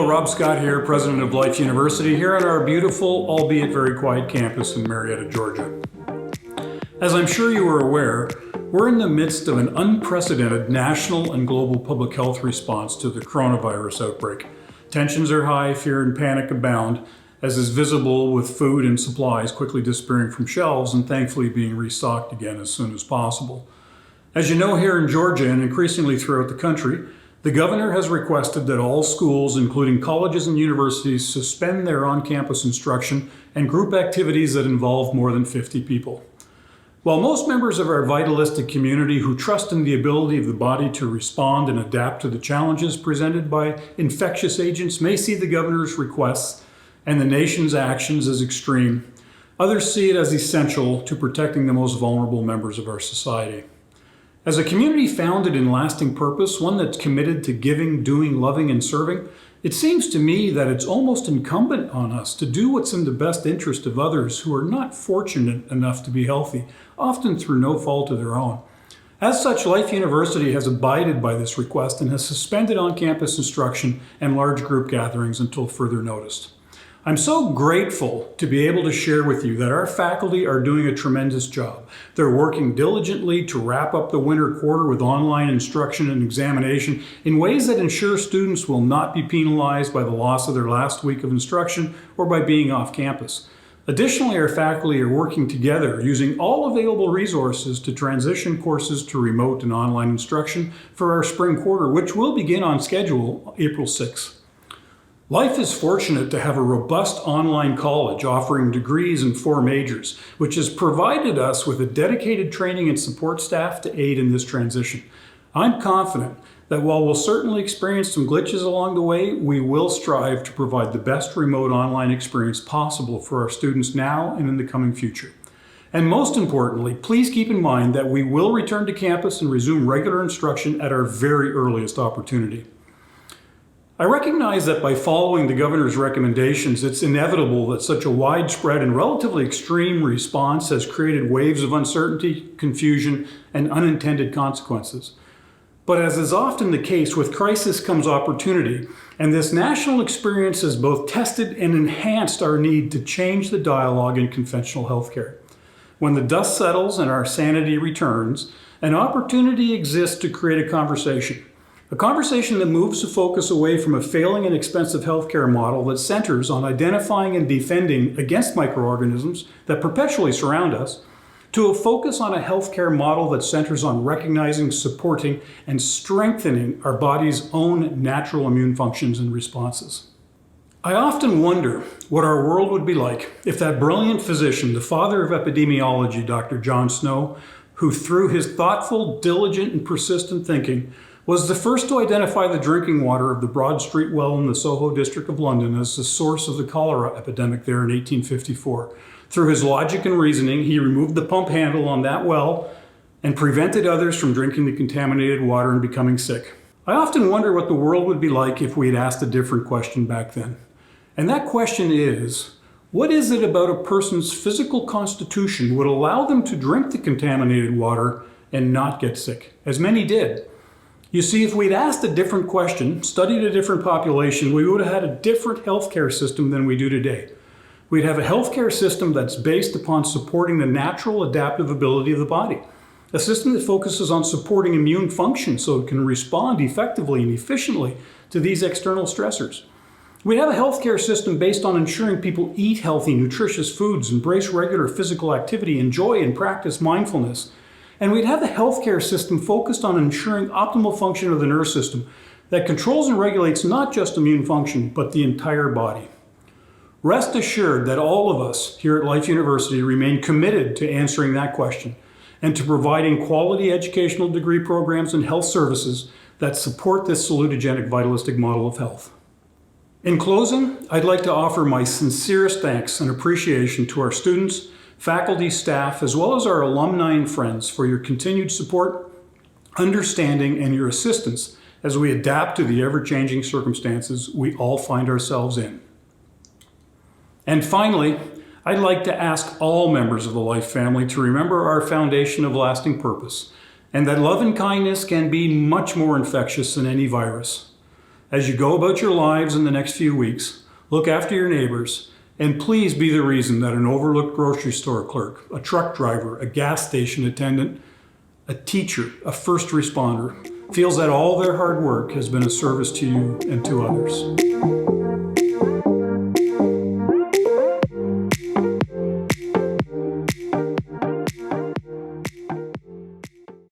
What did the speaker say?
Hello, Rob Scott here, President of Life University, here at our beautiful, albeit very quiet campus in Marietta, Georgia. As I'm sure you are aware, we're in the midst of an unprecedented national and global public health response to the coronavirus outbreak. Tensions are high, fear and panic abound, as is visible with food and supplies quickly disappearing from shelves and thankfully being restocked again as soon as possible. As you know, here in Georgia and increasingly throughout the country, the governor has requested that all schools, including colleges and universities, suspend their on-campus instruction and group activities that involve more than 50 people. While most members of our vitalistic community who trust in the ability of the body to respond and adapt to the challenges presented by infectious agents may see the governor's requests and the nation's actions as extreme, others see it as essential to protecting the most vulnerable members of our society. As a community founded in lasting purpose, one that's committed to giving, doing, loving, and serving, it seems to me that it's almost incumbent on us to do what's in the best interest of others who are not fortunate enough to be healthy, often through no fault of their own. As such, Life University has abided by this request and has suspended on-campus instruction and large group gatherings until further notice. I'm so grateful to be able to share with you that our faculty are doing a tremendous job. They're working diligently to wrap up the winter quarter with online instruction and examination in ways that ensure students will not be penalized by the loss of their last week of instruction or by being off campus. Additionally, our faculty are working together using all available resources to transition courses to remote and online instruction for our spring quarter, which will begin on schedule April 6th. Life is fortunate to have a robust online college offering degrees in 4 majors, which has provided us with a dedicated training and support staff to aid in this transition. I'm confident that while we'll certainly experience some glitches along the way, we will strive to provide the best remote online experience possible for our students now and in the coming future. And most importantly, please keep in mind that we will return to campus and resume regular instruction at our very earliest opportunity. I recognize that by following the governor's recommendations, it's inevitable that such a widespread and relatively extreme response has created waves of uncertainty, confusion, and unintended consequences. But as is often the case, with crisis comes opportunity, and this national experience has both tested and enhanced our need to change the dialogue in conventional healthcare. When the dust settles and our sanity returns, an opportunity exists to create a conversation that moves the focus away from a failing and expensive healthcare model that centers on identifying and defending against microorganisms that perpetually surround us, to a focus on a healthcare model that centers on recognizing, supporting, and strengthening our body's own natural immune functions and responses. I often wonder what our world would be like if that brilliant physician, the father of epidemiology, Dr. John Snow, who through his thoughtful, diligent, and persistent thinking was the first to identify the drinking water of the Broad Street well in the Soho district of London as the source of the cholera epidemic there in 1854. Through his logic and reasoning, he removed the pump handle on that well and prevented others from drinking the contaminated water and becoming sick. I often wonder what the world would be like if we had asked a different question back then. And that question is, what is it about a person's physical constitution would allow them to drink the contaminated water and not get sick, as many did? You see, if we'd asked a different question, studied a different population, we would have had a different healthcare system than we do today. We'd have a healthcare system that's based upon supporting the natural adaptive ability of the body. A system that focuses on supporting immune function so it can respond effectively and efficiently to these external stressors. We'd have a healthcare system based on ensuring people eat healthy, nutritious foods, embrace regular physical activity, enjoy and practice mindfulness. And we'd have a healthcare system focused on ensuring optimal function of the nervous system that controls and regulates not just immune function, but the entire body. Rest assured that all of us here at Life University remain committed to answering that question and to providing quality educational degree programs and health services that support this salutogenic vitalistic model of health. In closing, I'd like to offer my sincerest thanks and appreciation to our students, faculty, staff, as well as our alumni and friends for your continued support, understanding, and your assistance as we adapt to the ever-changing circumstances we all find ourselves in. And finally, I'd like to ask all members of the Life family to remember our foundation of lasting purpose, and that love and kindness can be much more infectious than any virus. As you go about your lives in the next few weeks, look after your neighbors, and please be the reason that an overlooked grocery store clerk, a truck driver, a gas station attendant, a teacher, a first responder feels that all their hard work has been a service to you and to others.